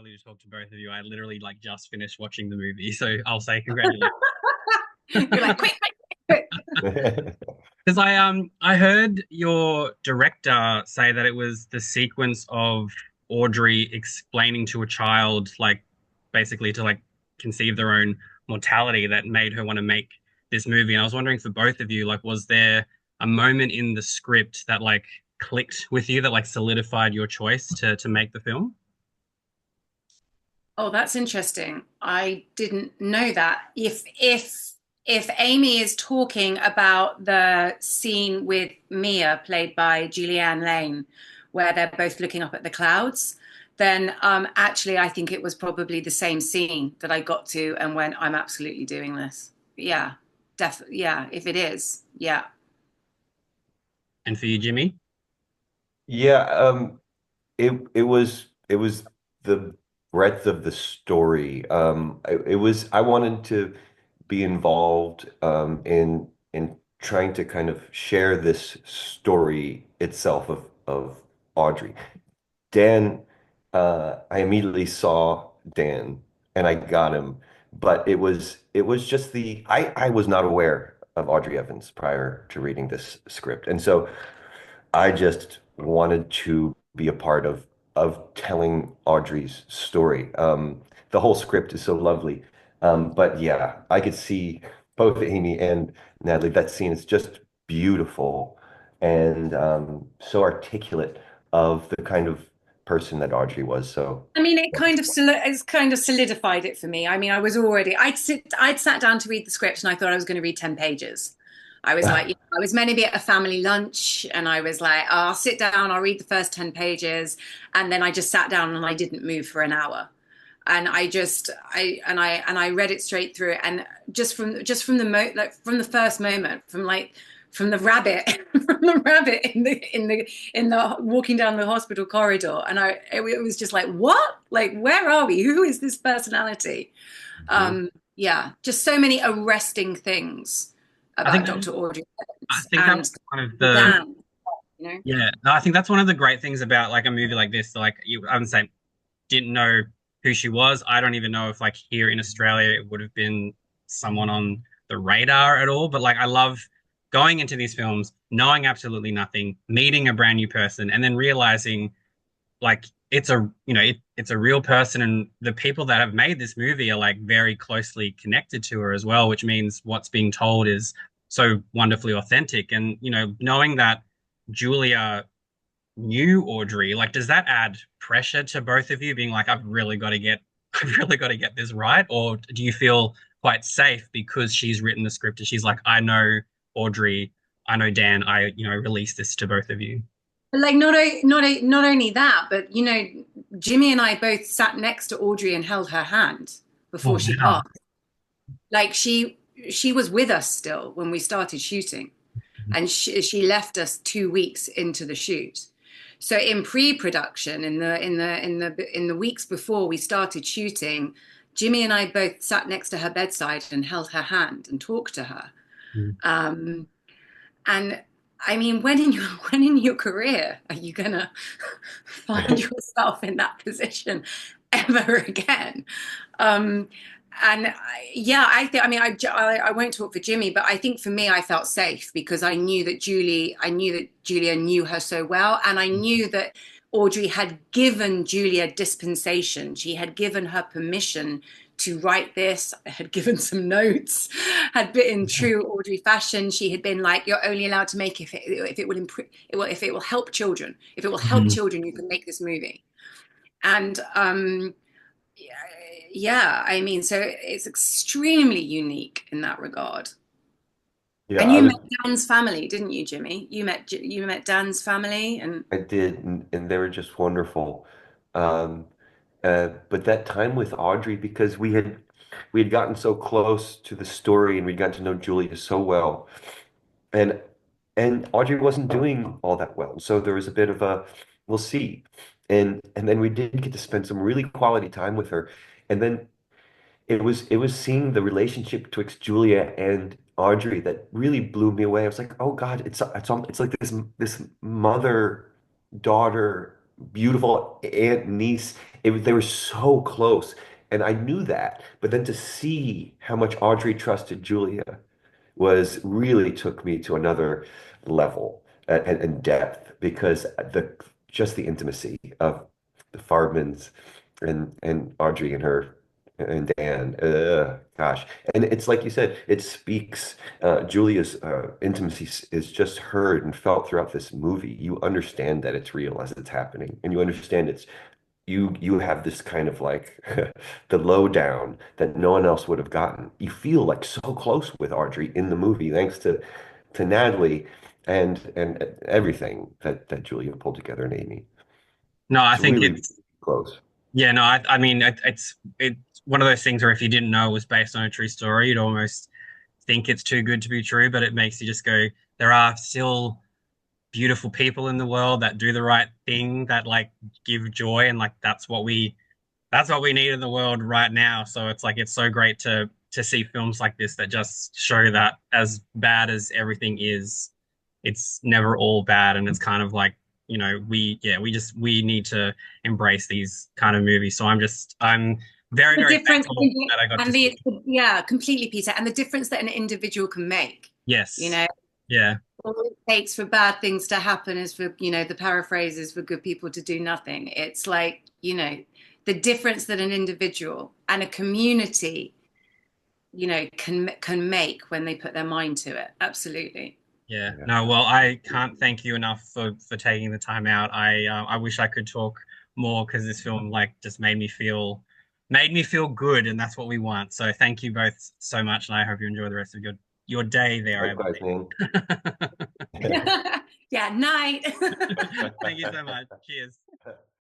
excited to talk to both of you. I literally like just finished watching the movie, so I'll say congratulations. You're like, quick, quick, quick. Because I heard your director say that it was the sequence of Audrey explaining to a child like basically to like conceive their own mortality that made her want to make this movie. And I was wondering for both of you, like, was there a moment in the script that like clicked with you that like solidified your choice to make the film? Oh, that's interesting. I didn't know that. If Amy is talking about the scene with Mia, played by Julianne Lane, where they're both looking up at the clouds, then actually I think it was probably the same scene that I got to and went, I'm absolutely doing this. Yeah, definitely. Yeah, if it is, yeah. And for you, Jimmy? Yeah, it was the breadth of the story. I wanted to be involved in trying to kind of share this story itself of Audrey. Dan, I immediately saw Dan and I got him, but it was just I was not aware of Audrey Evans prior to reading this script. And so I just wanted to be a part of telling Audrey's story. The whole script is so lovely. But yeah, I could see both Amy and Natalie. That scene is just beautiful and so articulate of the kind of person that Audrey was. So I mean, it's kind of solidified it for me. I mean, I'd sat down to read the script, and I thought I was going to read 10 pages. I was like, I was meant to be at a family lunch, and I was like, oh, I'll sit down, I'll read the first 10 pages, and then I just sat down and I didn't move for an hour, and I read it straight through, and just from like from the first moment, from the rabbit from the rabbit in the walking down the hospital corridor, and it was just like, what, like, where are we, who is this personality? Mhm. Yeah, just so many arresting things I think about Dr. Audrey I Hepburn think that was and one of the the dam, you know. yeah. No, I think that's one of the great things about like a movie like this. Like you, I would say, didn't know who she was. I don't even know if like here in Australia it would have been someone on the radar at all. But like I love going into these films, knowing absolutely nothing, meeting a brand new person, and then realizing like it's a it's a real person, and the people that have made this movie are like very closely connected to her as well, which means what's being told is so wonderfully authentic. And knowing that Julia knew Audrey, like does that add pressure to both of you being like, I've really got to get I've really got to get this right? Or do you feel quite safe because she's written the script and she's like, I know Audrey, I know Dan, I release this to both of you? Like, not only that, but Jimmy and I both sat next to Audrey and held her hand Oh before she wow. passed. Like, she was with us still when we started shooting, and she left us 2 weeks into the shoot. So in pre-production, in the weeks before we started shooting, Jimmy and I both sat next to her bedside and held her hand and talked to her. Mm. Um, and I mean, when in your career are you gonna find yourself in that position ever again? Um, and yeah, I mean, I won't talk for Jimmy, but I think for me, I felt safe because I knew that Julia knew her so well, and I knew that Audrey had given Julia dispensation. She had given her permission to write this, had given some notes, had been in true Audrey fashion. She had been like, "You're only allowed to make if it will improve, if it will help children. If it will help Mhm. children, you can make this movie." And yeah, I mean, so it's extremely unique in that regard. Yeah, And you met Dan's family, didn't you, Jimmy? You met Dan's family, and I did, and they were just wonderful. Um, but that time with Audrey, because we had gotten so close to the story and we'd gotten to know Julia so well, and Audrey wasn't doing all that well. So there was a bit of a we'll see. And then we did get to spend some really quality time with her. And then it was seeing the relationship twixt Julia and Audrey that really blew me away. I was like, oh God, it's like this mother daughter beautiful aunt niece. They were so close, and I knew that. But then to see how much Audrey trusted Julia was really took me to another level and depth because just the intimacy of the Fartmans and Audrey and her and Dan. Gosh, and it's like you said, it speaks. Julia's intimacy is just heard and felt throughout this movie. You understand that it's real as it's happening, and you understand it's you have this kind of like the lowdown that no one else would have gotten. You feel like so close with Audrey in the movie, thanks to Natalie and everything that Julia pulled together and Amy. No, I It's think really it's close. yeah, no, I mean it's one of those things where if you didn't know it was based on a true story, you'd almost think it's too good to be true, but it makes you just go, there are still beautiful people in the world that do the right thing, that like give joy, and like that's what we need in the world right now. So it's like it's so great to see films like this that just show that as bad as everything is, it's never all bad, and it's kind of like, we need to embrace these kind of movies. So I'm very, The very difference thankful that I got to and see. yeah, completely, Peter, and the difference that an individual can make. You Yes. know, Yeah. all it takes for bad things to happen is for, the paraphrase is for good people to do nothing. It's like, the difference that an individual and a community, can make when they put their mind to it. Absolutely. Yeah. Yeah. No, well, I can't thank you enough for taking the time out. I wish I could talk more because this film like just made me feel good, and that's what we want. So thank you both so much, and I hope you enjoy the rest of your day there, I Likewise, man. believe. Yeah, night. Thank you so much. Cheers.